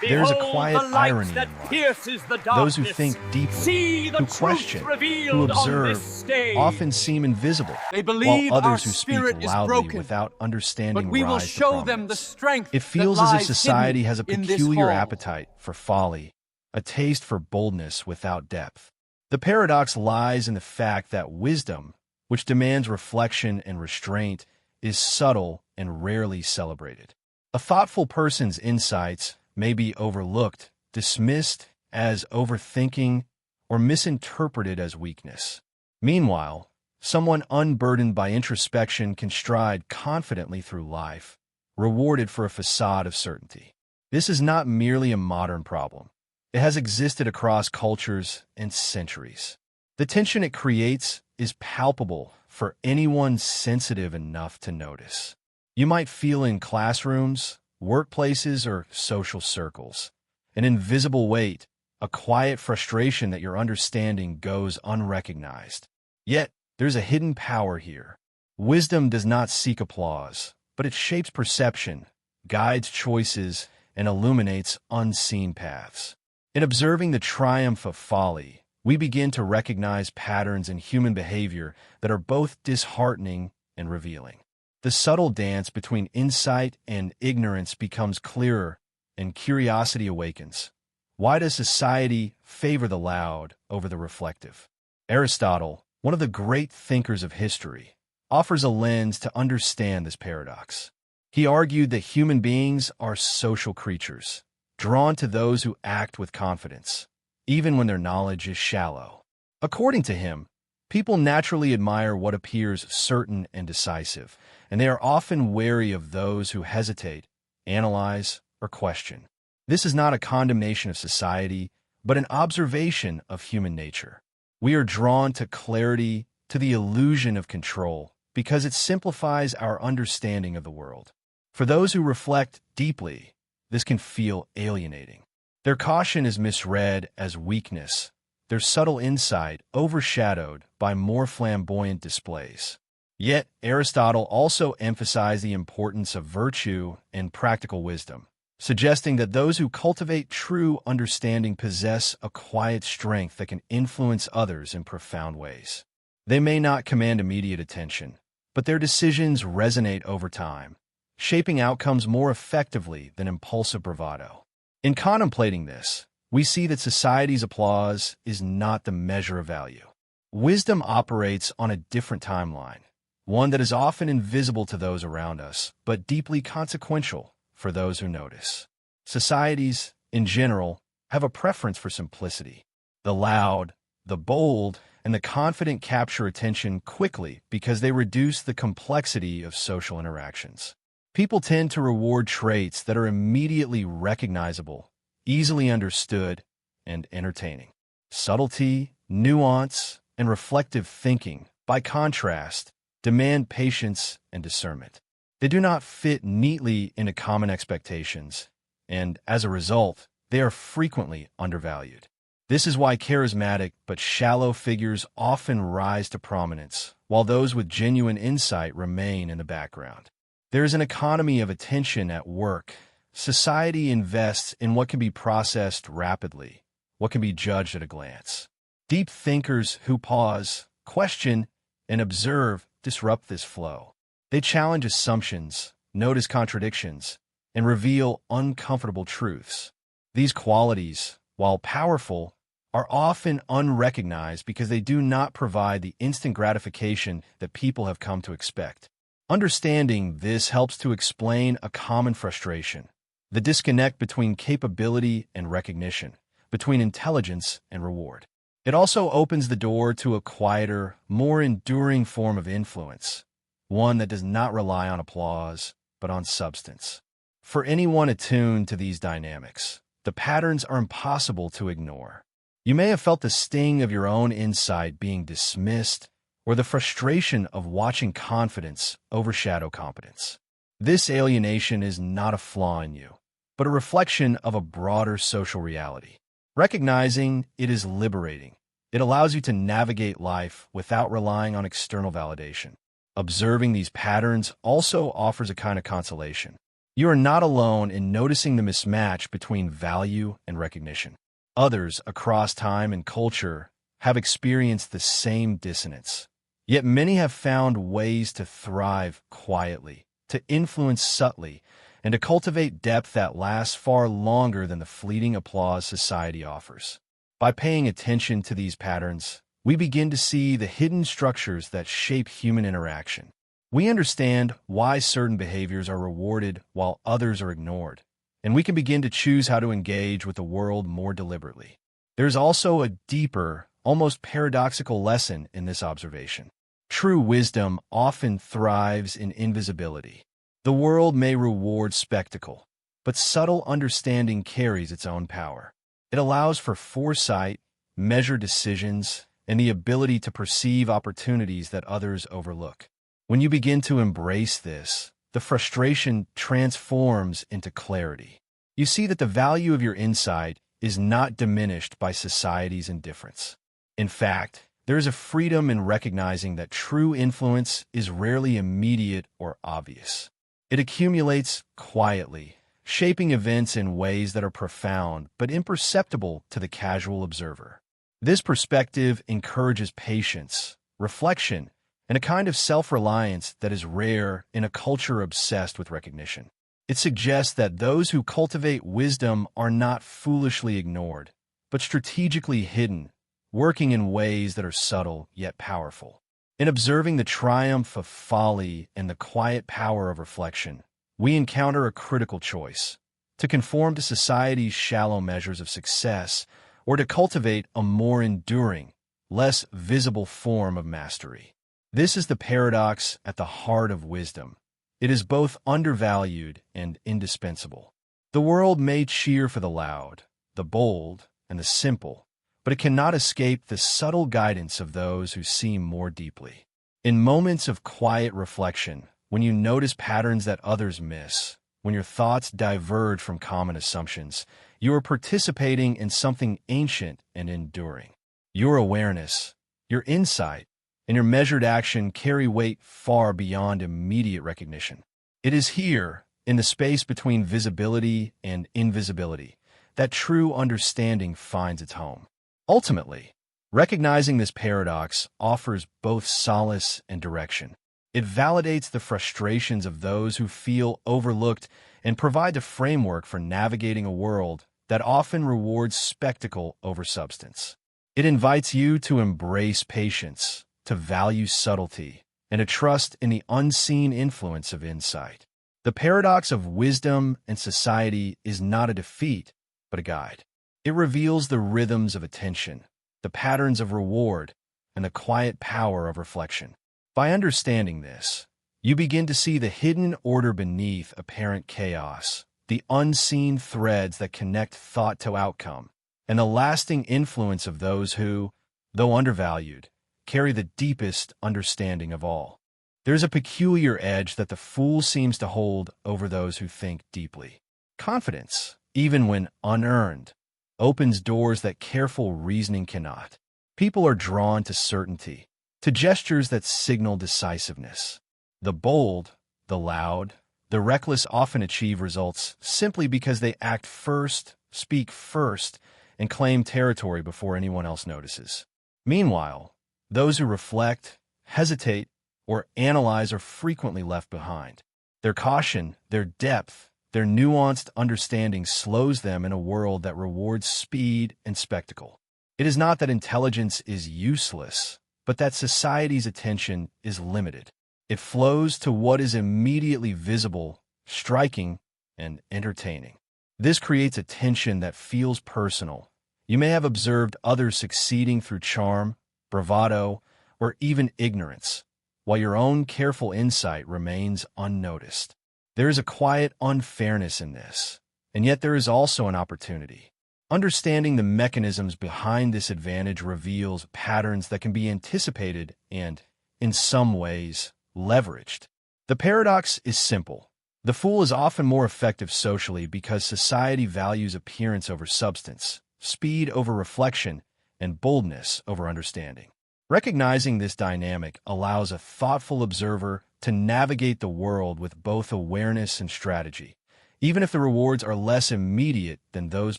There's a Behold quiet the light irony that in life. pierces the Those who darkness. think deeply, See the who truth question, who revealed on observe, this stage. often seem invisible, They while believe our others who speak spirit is loudly broken, without but understanding we will rise to show them the prominence. strength It that feels as if lies society hidden has a in this peculiar hall. appetite for folly, a taste for boldness without depth. The paradox lies in the fact that wisdom, which demands reflection and restraint, is subtle and rarely celebrated. A thoughtful person's insights may be overlooked, dismissed as overthinking, or misinterpreted as weakness. Meanwhile, someone unburdened by introspection can stride confidently through life, rewarded for a facade of certainty. This is not merely a modern problem. It has existed across cultures and centuries. The tension it creates is palpable for anyone sensitive enough to notice. You might feel in classrooms, workplaces, or social circles an invisible weight, a quiet frustration that your understanding goes unrecognized. Yet, there's a hidden power here. Wisdom does not seek applause, but it shapes perception, guides choices, and illuminates unseen paths. In observing the triumph of folly, we begin to recognize patterns in human behavior that are both disheartening and revealing. The subtle dance between insight and ignorance becomes clearer, and curiosity awakens. Why does society favor the loud over the reflective? Aristotle, one of the great thinkers of history, offers a lens to understand this paradox. He argued that human beings are social creatures, drawn to those who act with confidence, even when their knowledge is shallow. According to him, people naturally admire what appears certain and decisive, and they are often wary of those who hesitate, analyze, or question. This is not a condemnation of society, but an observation of human nature. We are drawn to clarity, to the illusion of control, because it simplifies our understanding of the world. For those who reflect deeply, this can feel alienating. Their caution is misread as weakness, their subtle insight overshadowed by more flamboyant displays. Yet, Aristotle also emphasized the importance of virtue and practical wisdom, suggesting that those who cultivate true understanding possess a quiet strength that can influence others in profound ways. They may not command immediate attention, but their decisions resonate over time, shaping outcomes more effectively than impulsive bravado. In contemplating this, we see that society's applause is not the measure of value. Wisdom operates on a different timeline, one that is often invisible to those around us, but deeply consequential for those who notice. Societies, in general, have a preference for simplicity. The loud, the bold, and the confident capture attention quickly because they reduce the complexity of social interactions. People tend to reward traits that are immediately recognizable, easily understood, and entertaining. Subtlety, nuance, and reflective thinking, by contrast, demand patience and discernment. They do not fit neatly into common expectations, and as a result, they are frequently undervalued. This is why charismatic but shallow figures often rise to prominence, while those with genuine insight remain in the background. There is an economy of attention at work. Society invests in what can be processed rapidly, what can be judged at a glance. Deep thinkers who pause, question, and observe disrupt this flow. They challenge assumptions, notice contradictions, and reveal uncomfortable truths. These qualities, while powerful, are often unrecognized because they do not provide the instant gratification that people have come to expect. Understanding this helps to explain a common frustration: the disconnect between capability and recognition, between intelligence and reward. It also opens the door to a quieter, more enduring form of influence, one that does not rely on applause, but on substance. For anyone attuned to these dynamics, the patterns are impossible to ignore. You may have felt the sting of your own insight being dismissed, or the frustration of watching confidence overshadow competence. This alienation is not a flaw in you, but a reflection of a broader social reality. Recognizing it is liberating. It allows you to navigate life without relying on external validation. Observing these patterns also offers a kind of consolation. You are not alone in noticing the mismatch between value and recognition. Others across time and culture have experienced the same dissonance. Yet many have found ways to thrive quietly, to influence subtly, and to cultivate depth that lasts far longer than the fleeting applause society offers. By paying attention to these patterns, we begin to see the hidden structures that shape human interaction. We understand why certain behaviors are rewarded while others are ignored, and we can begin to choose how to engage with the world more deliberately. There's also a deeper, almost paradoxical lesson in this observation. True wisdom often thrives in invisibility. The world may reward spectacle, but subtle understanding carries its own power. It allows for foresight, measured decisions, and the ability to perceive opportunities that others overlook. When you begin to embrace this, the frustration transforms into clarity. You see that the value of your insight is not diminished by society's indifference. In fact, there is a freedom in recognizing that true influence is rarely immediate or obvious. It accumulates quietly, shaping events in ways that are profound but imperceptible to the casual observer. This perspective encourages patience, reflection, and a kind of self-reliance that is rare in a culture obsessed with recognition. It suggests that those who cultivate wisdom are not foolishly ignored, but strategically hidden, working in ways that are subtle yet powerful. In observing the triumph of folly and the quiet power of reflection, we encounter a critical choice: to conform to society's shallow measures of success, or to cultivate a more enduring, less visible form of mastery. This is the paradox at the heart of wisdom. It is both undervalued and indispensable. The world may cheer for the loud, the bold, and the simple, but it cannot escape the subtle guidance of those who see more deeply. In moments of quiet reflection, when you notice patterns that others miss, when your thoughts diverge from common assumptions, you are participating in something ancient and enduring. Your awareness, your insight, and your measured action carry weight far beyond immediate recognition. It is here, in the space between visibility and invisibility, that true understanding finds its home. Ultimately, recognizing this paradox offers both solace and direction. It validates the frustrations of those who feel overlooked and provides a framework for navigating a world that often rewards spectacle over substance. It invites you to embrace patience, to value subtlety, and to trust in the unseen influence of insight. The paradox of wisdom and society is not a defeat, but a guide. It reveals the rhythms of attention, the patterns of reward, and the quiet power of reflection. By understanding this, you begin to see the hidden order beneath apparent chaos, the unseen threads that connect thought to outcome, and the lasting influence of those who, though undervalued, carry the deepest understanding of all. There's a peculiar edge that the fool seems to hold over those who think deeply. Confidence, even when unearned, opens doors that careful reasoning cannot. People are drawn to certainty, to gestures that signal decisiveness. The bold, the loud, the reckless often achieve results simply because they act first, speak first, and claim territory before anyone else notices. Meanwhile, those who reflect, hesitate, or analyze are frequently left behind. Their caution, their depth, their nuanced understanding slows them in a world that rewards speed and spectacle. It is not that intelligence is useless, but that society's attention is limited. It flows to what is immediately visible, striking, and entertaining. This creates a tension that feels personal. You may have observed others succeeding through charm, bravado, or even ignorance, while your own careful insight remains unnoticed. There is a quiet unfairness in this, and yet there is also an opportunity. Understanding the mechanisms behind this advantage reveals patterns that can be anticipated and, in some ways, leveraged. The paradox is simple. The fool is often more effective socially because society values appearance over substance, speed over reflection, and boldness over understanding. Recognizing this dynamic allows a thoughtful observer to navigate the world with both awareness and strategy, even if the rewards are less immediate than those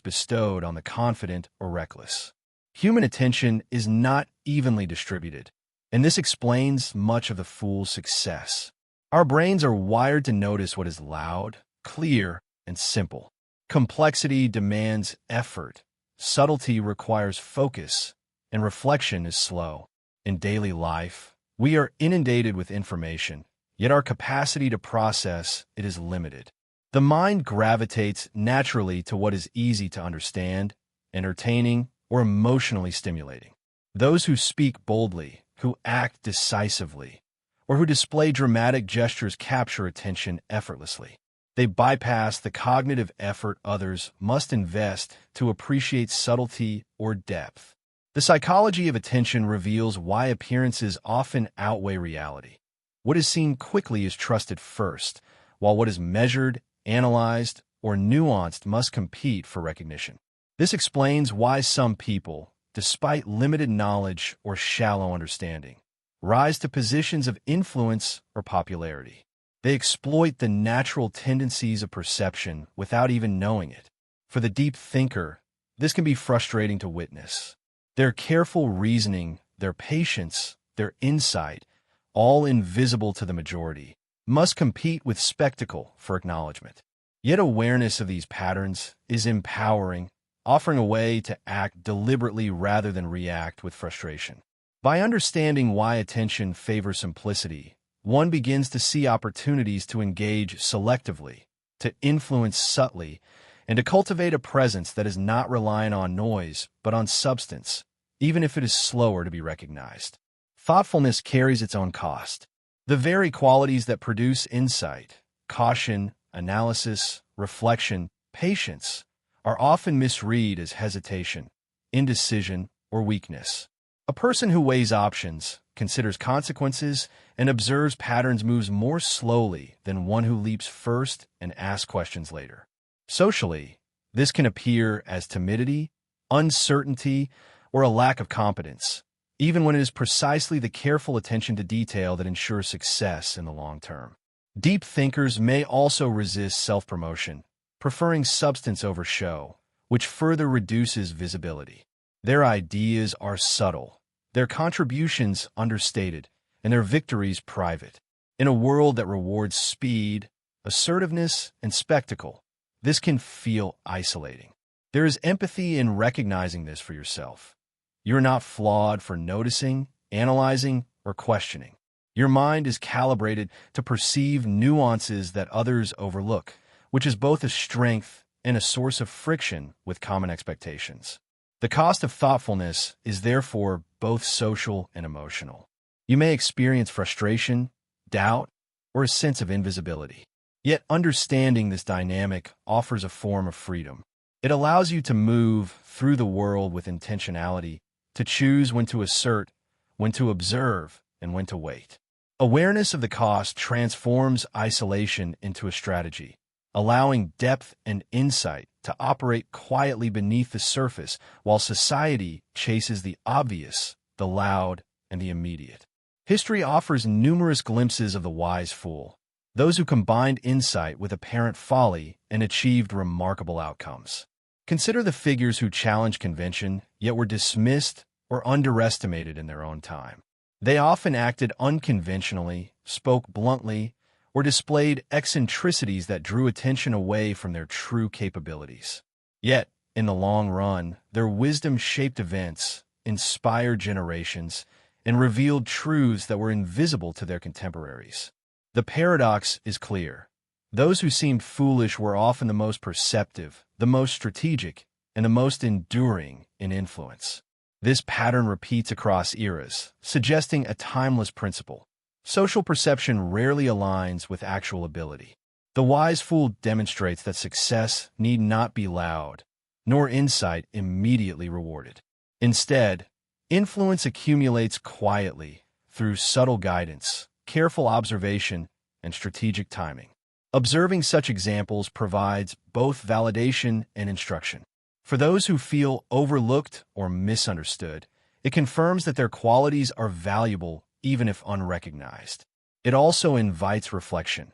bestowed on the confident or reckless. Human attention is not evenly distributed, and this explains much of the fool's success. Our brains are wired to notice what is loud, clear, and simple. Complexity demands effort, subtlety requires focus, and reflection is slow. In daily life, we are inundated with information, yet our capacity to process it is limited. The mind gravitates naturally to what is easy to understand, entertaining, or emotionally stimulating. Those who speak boldly, who act decisively, or who display dramatic gestures capture attention effortlessly. They bypass the cognitive effort others must invest to appreciate subtlety or depth. The psychology of attention reveals why appearances often outweigh reality. What is seen quickly is trusted first, while what is measured, analyzed, or nuanced must compete for recognition. This explains why some people, despite limited knowledge or shallow understanding, rise to positions of influence or popularity. They exploit the natural tendencies of perception without even knowing it. For the deep thinker, this can be frustrating to witness. Their careful reasoning, their patience, their insight, all invisible to the majority, must compete with spectacle for acknowledgement. Yet awareness of these patterns is empowering, offering a way to act deliberately rather than react with frustration. By understanding why attention favors simplicity, one begins to see opportunities to engage selectively, to influence subtly, and to cultivate a presence that is not reliant on noise, but on substance, even if it is slower to be recognized. Thoughtfulness carries its own cost. The very qualities that produce insight, caution, analysis, reflection, patience, are often misread as hesitation, indecision, or weakness. A person who weighs options, considers consequences, and observes patterns moves more slowly than one who leaps first and asks questions later. Socially, this can appear as timidity, uncertainty, or a lack of competence, even when it is precisely the careful attention to detail that ensures success in the long term. Deep thinkers may also resist self-promotion, preferring substance over show, which further reduces visibility. Their ideas are subtle, their contributions understated, and their victories private. In a world that rewards speed, assertiveness, and spectacle, this can feel isolating. There is empathy in recognizing this for yourself. You're not flawed for noticing, analyzing, or questioning. Your mind is calibrated to perceive nuances that others overlook, which is both a strength and a source of friction with common expectations. The cost of thoughtfulness is therefore both social and emotional. You may experience frustration, doubt, or a sense of invisibility. Yet understanding this dynamic offers a form of freedom. It allows you to move through the world with intentionality, to choose when to assert, when to observe, and when to wait. Awareness of the cost transforms isolation into a strategy, allowing depth and insight to operate quietly beneath the surface while society chases the obvious, the loud, and the immediate. History offers numerous glimpses of the wise fool, those who combined insight with apparent folly and achieved remarkable outcomes. Consider the figures who challenged convention, yet were dismissed or underestimated in their own time. They often acted unconventionally, spoke bluntly, or displayed eccentricities that drew attention away from their true capabilities. Yet, in the long run, their wisdom shaped events, inspired generations, and revealed truths that were invisible to their contemporaries. The paradox is clear. Those who seemed foolish were often the most perceptive, the most strategic, and the most enduring in influence. This pattern repeats across eras, suggesting a timeless principle. Social perception rarely aligns with actual ability. The wise fool demonstrates that success need not be loud, nor insight immediately rewarded. Instead, influence accumulates quietly through subtle guidance, careful observation, and strategic timing. Observing such examples provides both validation and instruction. For those who feel overlooked or misunderstood, it confirms that their qualities are valuable even if unrecognized. It also invites reflection.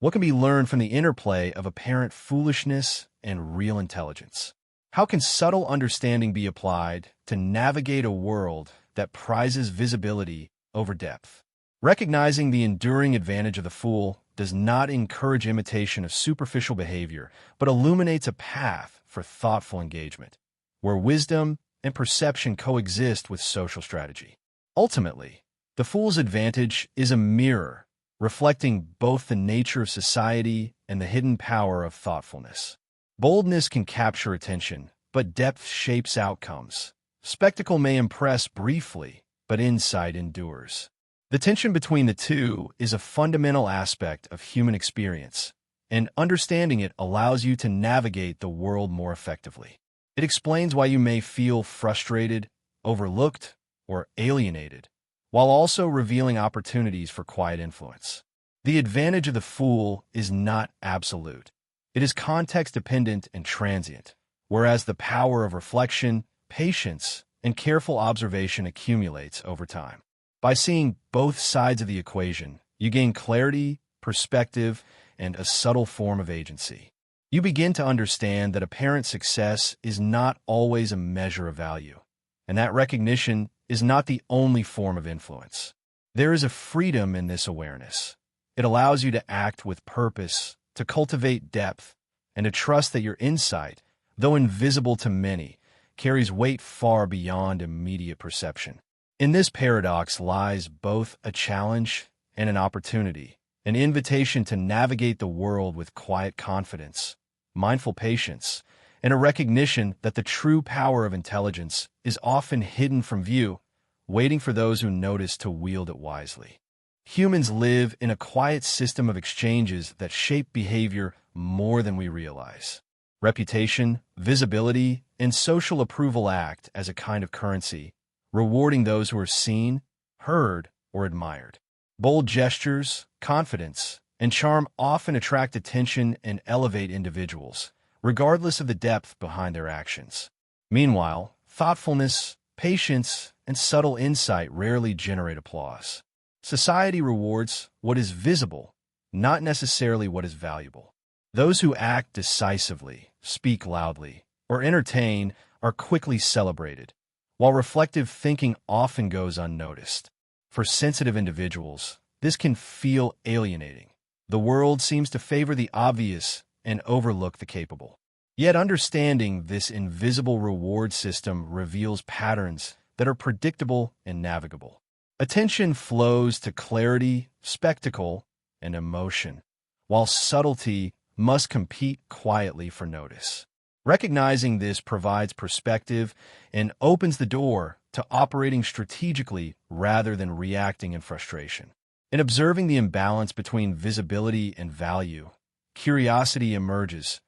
What can be learned from the interplay of apparent foolishness and real intelligence? How can subtle understanding be applied to navigate a world that prizes visibility over depth? Recognizing the enduring advantage of the fool does not encourage imitation of superficial behavior, but illuminates a path for thoughtful engagement, where wisdom and perception coexist with social strategy. Ultimately, the fool's advantage is a mirror, reflecting both the nature of society and the hidden power of thoughtfulness. Boldness can capture attention, but depth shapes outcomes. Spectacle may impress briefly, but insight endures. The tension between the two is a fundamental aspect of human experience, and understanding it allows you to navigate the world more effectively. It explains why you may feel frustrated, overlooked, or alienated, while also revealing opportunities for quiet influence. The advantage of the fool is not absolute. It is context-dependent and transient, whereas the power of reflection, patience, and careful observation accumulates over time. By seeing both sides of the equation, you gain clarity, perspective, and a subtle form of agency. You begin to understand that apparent success is not always a measure of value, and that recognition is not the only form of influence. There is a freedom in this awareness. It allows you to act with purpose, to cultivate depth, and to trust that your insight, though invisible to many, carries weight far beyond immediate perception. In this paradox lies both a challenge and an opportunity, an invitation to navigate the world with quiet confidence, mindful patience, and a recognition that the true power of intelligence is often hidden from view, waiting for those who notice to wield it wisely. Humans live in a quiet system of exchanges that shape behavior more than we realize. Reputation, visibility, and social approval act as a kind of currency, rewarding those who are seen, heard, or admired. Bold gestures, confidence, and charm often attract attention and elevate individuals, regardless of the depth behind their actions. Meanwhile, thoughtfulness, patience, and subtle insight rarely generate applause. Society rewards what is visible, not necessarily what is valuable. Those who act decisively, speak loudly, or entertain are quickly celebrated, while reflective thinking often goes unnoticed. For sensitive individuals, this can feel alienating. The world seems to favor the obvious and overlook the capable. Yet understanding this invisible reward system reveals patterns that are predictable and navigable. Attention flows to clarity, spectacle, and emotion, while subtlety must compete quietly for notice. Recognizing this provides perspective and opens the door to operating strategically rather than reacting in frustration. In observing the imbalance between visibility and value, curiosity emerges.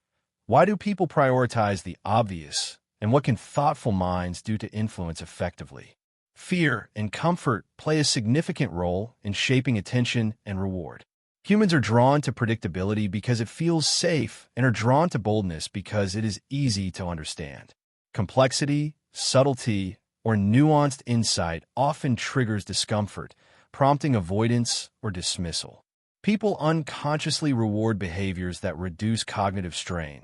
Why do people prioritize the obvious, and what can thoughtful minds do to influence effectively? Fear and comfort play a significant role in shaping attention and reward. Humans are drawn to predictability because it feels safe and are drawn to boldness because it is easy to understand. Complexity, subtlety, or nuanced insight often triggers discomfort, prompting avoidance or dismissal. People unconsciously reward behaviors that reduce cognitive strain.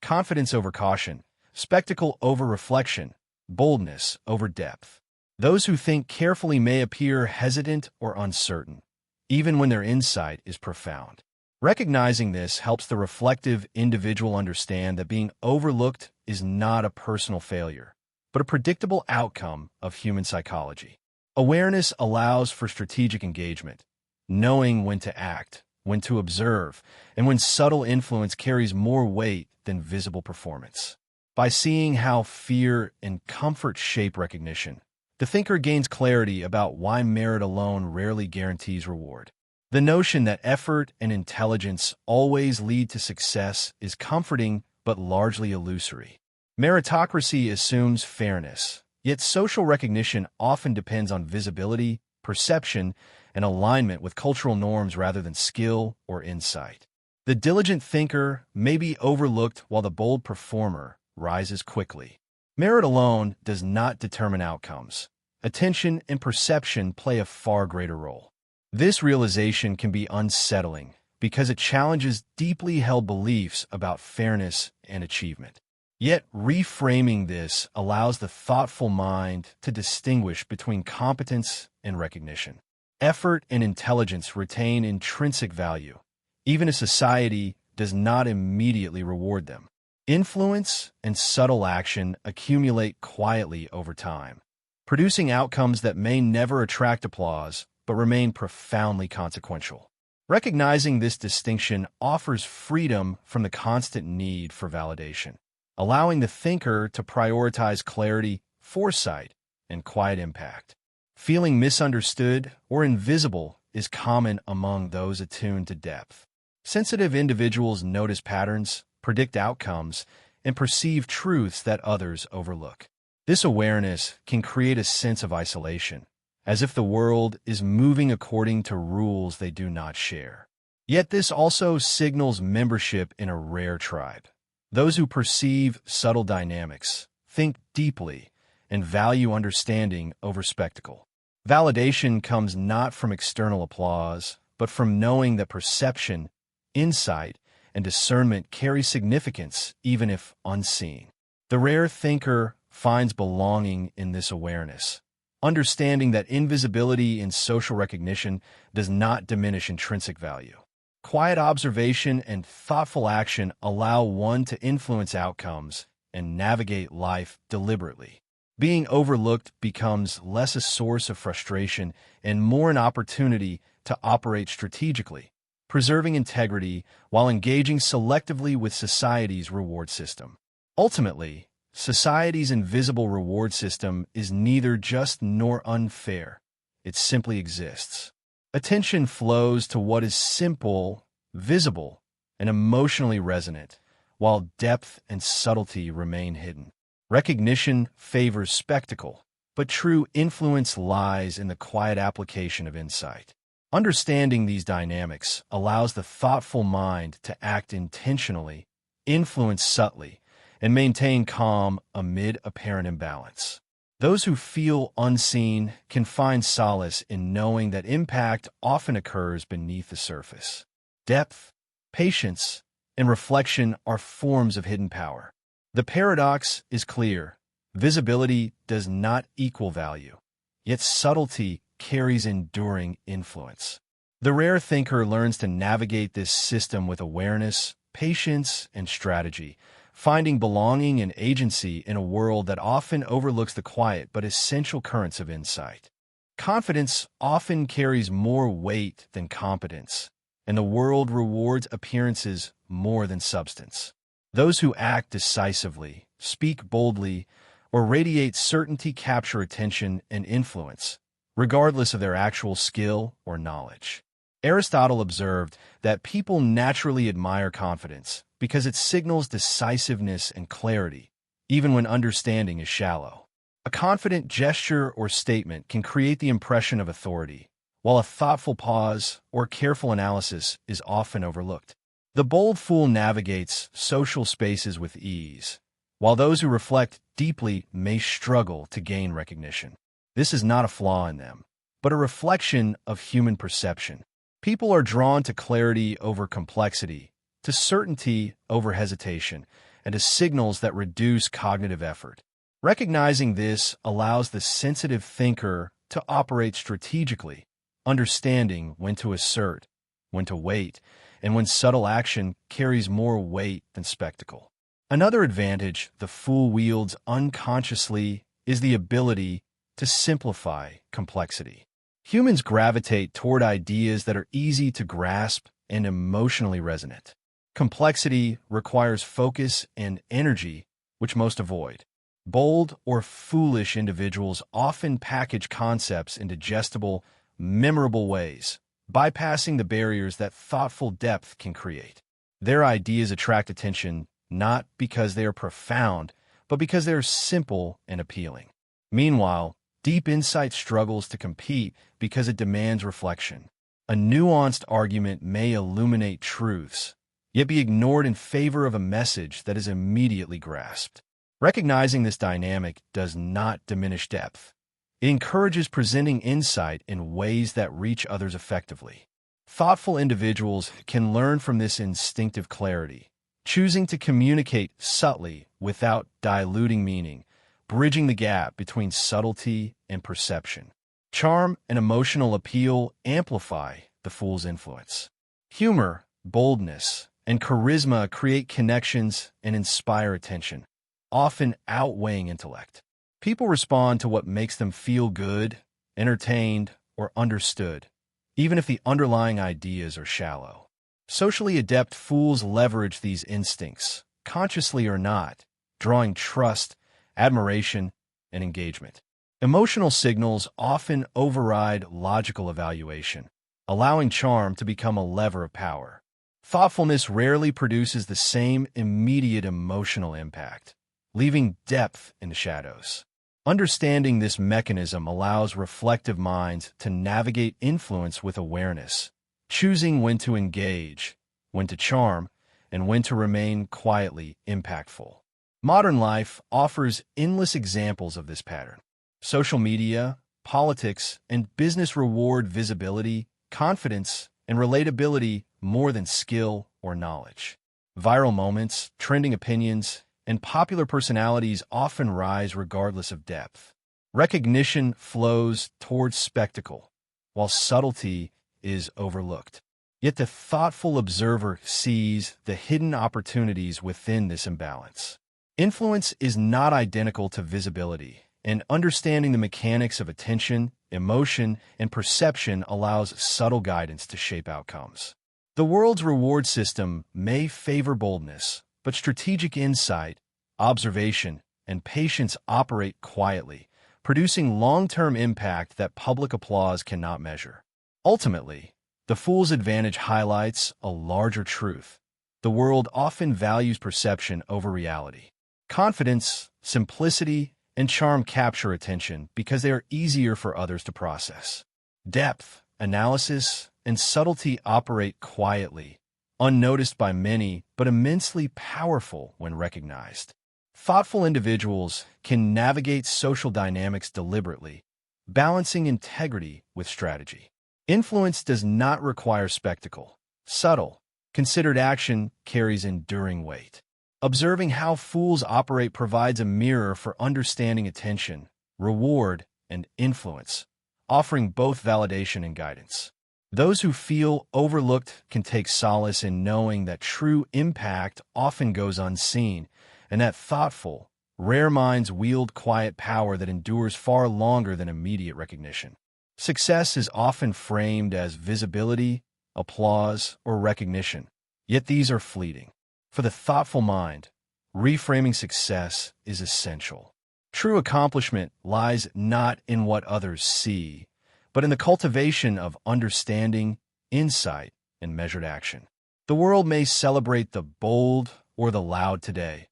Confidence over caution, spectacle over reflection, boldness over depth. Those who think carefully may appear hesitant or uncertain, even when their insight is profound. Recognizing this helps the reflective individual understand that being overlooked is not a personal failure, but a predictable outcome of human psychology. Awareness allows for strategic engagement, knowing when to act, when to observe, and when subtle influence carries more weight than visible performance. By seeing how fear and comfort shape recognition, the thinker gains clarity about why merit alone rarely guarantees reward. The notion that effort and intelligence always lead to success is comforting but largely illusory. Meritocracy assumes fairness, yet social recognition often depends on visibility, perception, and alignment with cultural norms rather than skill or insight. The diligent thinker may be overlooked while the bold performer rises quickly. Merit alone does not determine outcomes. Attention and perception play a far greater role. This realization can be unsettling, because it challenges deeply held beliefs about fairness and achievement. Yet, reframing this allows the thoughtful mind to distinguish between competence and recognition. Effort and intelligence retain intrinsic value, even if society does not immediately reward them. Influence and subtle action accumulate quietly over time, producing outcomes that may never attract applause but remain profoundly consequential. Recognizing this distinction offers freedom from the constant need for validation, allowing the thinker to prioritize clarity, foresight, and quiet impact. Feeling misunderstood or invisible is common among those attuned to depth. Sensitive individuals notice patterns, predict outcomes, and perceive truths that others overlook. This awareness can create a sense of isolation, as if the world is moving according to rules they do not share. Yet this also signals membership in a rare tribe. Those who perceive subtle dynamics, think deeply, and value understanding over spectacle. Validation comes not from external applause, but from knowing that perception, insight, and discernment carry significance even if unseen. The rare thinker finds belonging in this awareness, understanding that invisibility in social recognition does not diminish intrinsic value. Quiet observation and thoughtful action allow one to influence outcomes and navigate life deliberately. Being overlooked becomes less a source of frustration and more an opportunity to operate strategically, preserving integrity while engaging selectively with society's reward system. Ultimately, society's invisible reward system is neither just nor unfair. It simply exists. Attention flows to what is simple, visible, and emotionally resonant, while depth and subtlety remain hidden. Recognition favors spectacle, but true influence lies in the quiet application of insight. Understanding these dynamics allows the thoughtful mind to act intentionally, influence subtly, and maintain calm amid apparent imbalance. Those who feel unseen can find solace in knowing that impact often occurs beneath the surface. Depth, patience, and reflection are forms of hidden power. The paradox is clear. Visibility does not equal value, yet subtlety carries enduring influence. The rare thinker learns to navigate this system with awareness, patience, and strategy, finding belonging and agency in a world that often overlooks the quiet but essential currents of insight. Confidence often carries more weight than competence, and the world rewards appearances more than substance. Those who act decisively, speak boldly, or radiate certainty capture attention and influence, regardless of their actual skill or knowledge. Aristotle observed that people naturally admire confidence because it signals decisiveness and clarity, even when understanding is shallow. A confident gesture or statement can create the impression of authority, while a thoughtful pause or careful analysis is often overlooked. The bold fool navigates social spaces with ease, while those who reflect deeply may struggle to gain recognition. This is not a flaw in them, but a reflection of human perception. People are drawn to clarity over complexity, to certainty over hesitation, and to signals that reduce cognitive effort. Recognizing this allows the sensitive thinker to operate strategically, understanding when to assert, when to wait, and when subtle action carries more weight than spectacle. Another advantage the fool wields unconsciously is the ability to simplify complexity. Humans gravitate toward ideas that are easy to grasp and emotionally resonant. Complexity requires focus and energy, which most avoid. Bold or foolish individuals often package concepts in digestible, memorable ways, bypassing the barriers that thoughtful depth can create. Their ideas attract attention not because they are profound, but because they are simple and appealing. Meanwhile, deep insight struggles to compete because it demands reflection. A nuanced argument may illuminate truths, yet be ignored in favor of a message that is immediately grasped. Recognizing this dynamic does not diminish depth. It encourages presenting insight in ways that reach others effectively. Thoughtful individuals can learn from this instinctive clarity, choosing to communicate subtly without diluting meaning, bridging the gap between subtlety and perception. Charm and emotional appeal amplify the fool's influence. Humor, boldness, and charisma create connections and inspire attention, often outweighing intellect. People respond to what makes them feel good, entertained, or understood, even if the underlying ideas are shallow. Socially adept fools leverage these instincts, consciously or not, drawing trust, admiration, and engagement. Emotional signals often override logical evaluation, allowing charm to become a lever of power. Thoughtfulness rarely produces the same immediate emotional impact, leaving depth in the shadows. Understanding this mechanism allows reflective minds to navigate influence with awareness, choosing when to engage, when to charm, and when to remain quietly impactful. Modern life offers endless examples of this pattern. Social media, politics, and business reward visibility, confidence, and relatability more than skill or knowledge. Viral moments, trending opinions, and popular personalities often rise regardless of depth. Recognition flows towards spectacle, while subtlety is overlooked. Yet the thoughtful observer sees the hidden opportunities within this imbalance. Influence is not identical to visibility, and understanding the mechanics of attention, emotion, and perception allows subtle guidance to shape outcomes. The world's reward system may favor boldness, but strategic insight, observation, and patience operate quietly, producing long-term impact that public applause cannot measure. Ultimately, the fool's advantage highlights a larger truth. The world often values perception over reality. Confidence, simplicity, and charm capture attention because they are easier for others to process. Depth, analysis, and subtlety operate quietly, unnoticed by many, but immensely powerful when recognized. Thoughtful individuals can navigate social dynamics deliberately, balancing integrity with strategy. Influence does not require spectacle. Subtle, considered action carries enduring weight. Observing how fools operate provides a mirror for understanding attention, reward, and influence, offering both validation and guidance. Those who feel overlooked can take solace in knowing that true impact often goes unseen, and that thoughtful, rare minds wield quiet power that endures far longer than immediate recognition. Success is often framed as visibility, applause, or recognition, yet these are fleeting. For the thoughtful mind, reframing success is essential. True accomplishment lies not in what others see, but in the cultivation of understanding, insight, and measured action. The world may celebrate the bold or the loud today,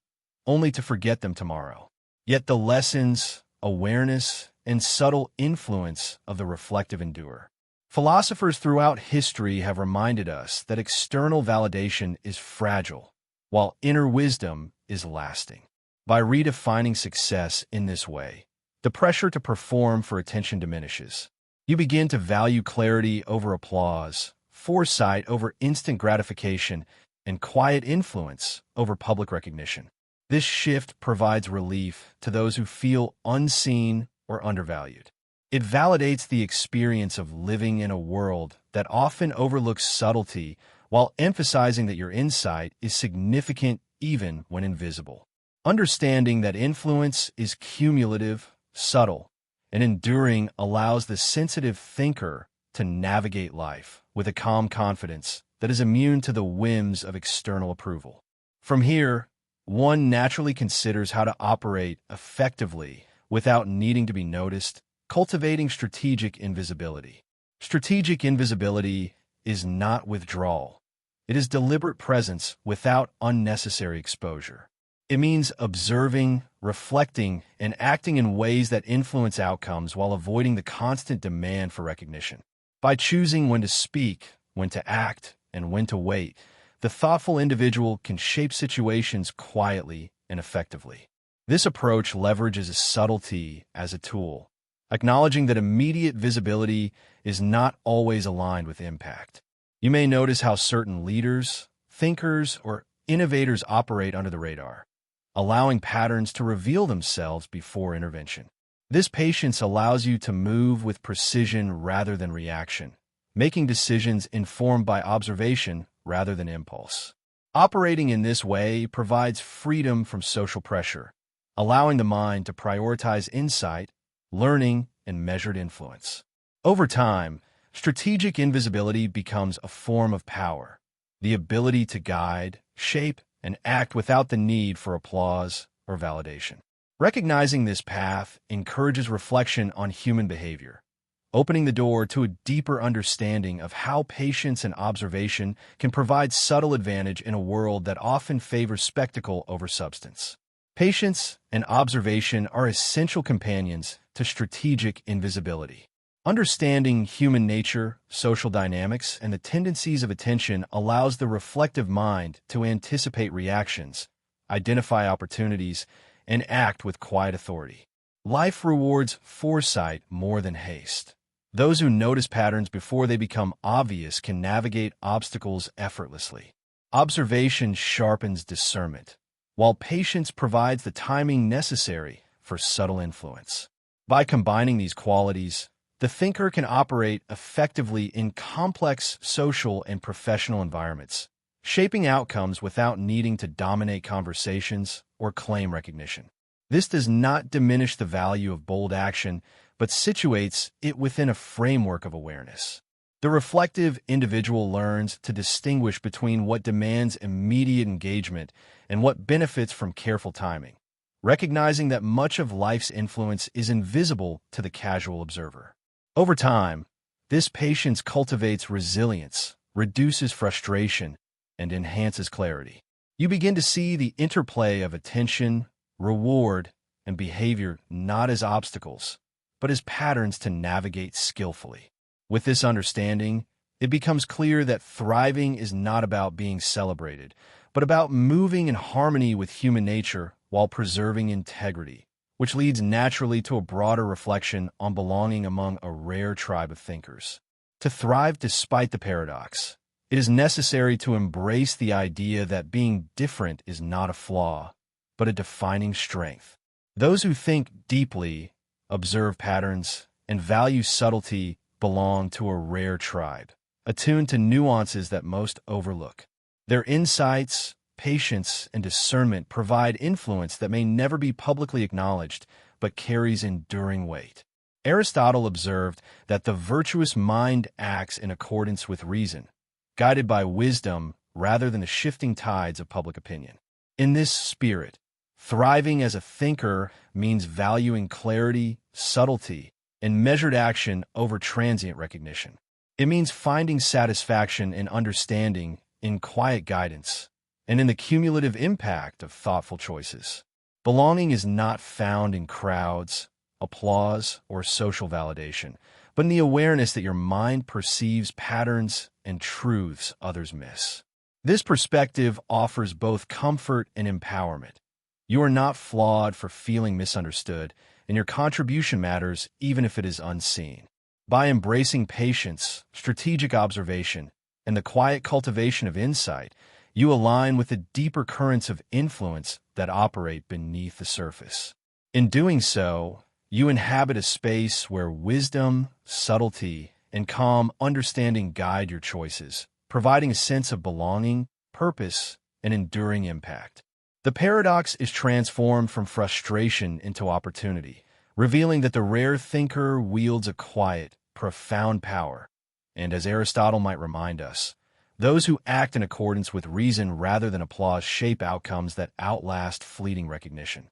only to forget them tomorrow. Yet the lessons, awareness, and subtle influence of the reflective endure. Philosophers throughout history have reminded us that external validation is fragile, while inner wisdom is lasting. By redefining success in this way, the pressure to perform for attention diminishes. You begin to value clarity over applause, foresight over instant gratification, and quiet influence over public recognition. This shift provides relief to those who feel unseen or undervalued. It validates the experience of living in a world that often overlooks subtlety while emphasizing that your insight is significant even when invisible. Understanding that influence is cumulative, subtle, and enduring allows the sensitive thinker to navigate life with a calm confidence that is immune to the whims of external approval. From here, one naturally considers how to operate effectively without needing to be noticed, cultivating strategic invisibility. Strategic invisibility is not withdrawal. It is deliberate presence without unnecessary exposure. It means observing, reflecting, and acting in ways that influence outcomes while avoiding the constant demand for recognition. By choosing when to speak, when to act, and when to wait, the thoughtful individual can shape situations quietly and effectively. This approach leverages subtlety as a tool, acknowledging that immediate visibility is not always aligned with impact. You may notice how certain leaders, thinkers, or innovators operate under the radar, allowing patterns to reveal themselves before intervention. This patience allows you to move with precision rather than reaction, making decisions informed by observation rather than impulse. Operating in this way provides freedom from social pressure, allowing the mind to prioritize insight, learning, and measured influence. Over time, strategic invisibility becomes a form of power, the ability to guide, shape, and act without the need for applause or validation. Recognizing this path encourages reflection on human behavior, opening the door to a deeper understanding of how patience and observation can provide subtle advantage in a world that often favors spectacle over substance. Patience and observation are essential companions to strategic invisibility. Understanding human nature, social dynamics, and the tendencies of attention allows the reflective mind to anticipate reactions, identify opportunities, and act with quiet authority. Life rewards foresight more than haste. Those who notice patterns before they become obvious can navigate obstacles effortlessly. Observation sharpens discernment, while patience provides the timing necessary for subtle influence. By combining these qualities, the thinker can operate effectively in complex social and professional environments, shaping outcomes without needing to dominate conversations or claim recognition. This does not diminish the value of bold action, but situates it within a framework of awareness. The reflective individual learns to distinguish between what demands immediate engagement and what benefits from careful timing, recognizing that much of life's influence is invisible to the casual observer. Over time, this patience cultivates resilience, reduces frustration, and enhances clarity. You begin to see the interplay of attention, reward, and behavior not as obstacles, but as patterns to navigate skillfully. With this understanding, it becomes clear that thriving is not about being celebrated, but about moving in harmony with human nature while preserving integrity, which leads naturally to a broader reflection on belonging among a rare tribe of thinkers. To thrive despite the paradox, it is necessary to embrace the idea that being different is not a flaw, but a defining strength. Those who think deeply, observe patterns, and value subtlety belong to a rare tribe, attuned to nuances that most overlook. Their insights, patience, and discernment provide influence that may never be publicly acknowledged, but carries enduring weight. Aristotle observed that the virtuous mind acts in accordance with reason, guided by wisdom rather than the shifting tides of public opinion. In this spirit, thriving as a thinker means valuing clarity, subtlety, and measured action over transient recognition. It means finding satisfaction in understanding, in quiet guidance, and in the cumulative impact of thoughtful choices. Belonging is not found in crowds, applause, or social validation, but in the awareness that your mind perceives patterns and truths others miss. This perspective offers both comfort and empowerment. You are not flawed for feeling misunderstood, and your contribution matters even if it is unseen. By embracing patience, strategic observation, and the quiet cultivation of insight, you align with the deeper currents of influence that operate beneath the surface. In doing so, you inhabit a space where wisdom, subtlety, and calm understanding guide your choices, providing a sense of belonging, purpose, and enduring impact. The paradox is transformed from frustration into opportunity, revealing that the rare thinker wields a quiet, profound power. And as Aristotle might remind us, those who act in accordance with reason rather than applause shape outcomes that outlast fleeting recognition.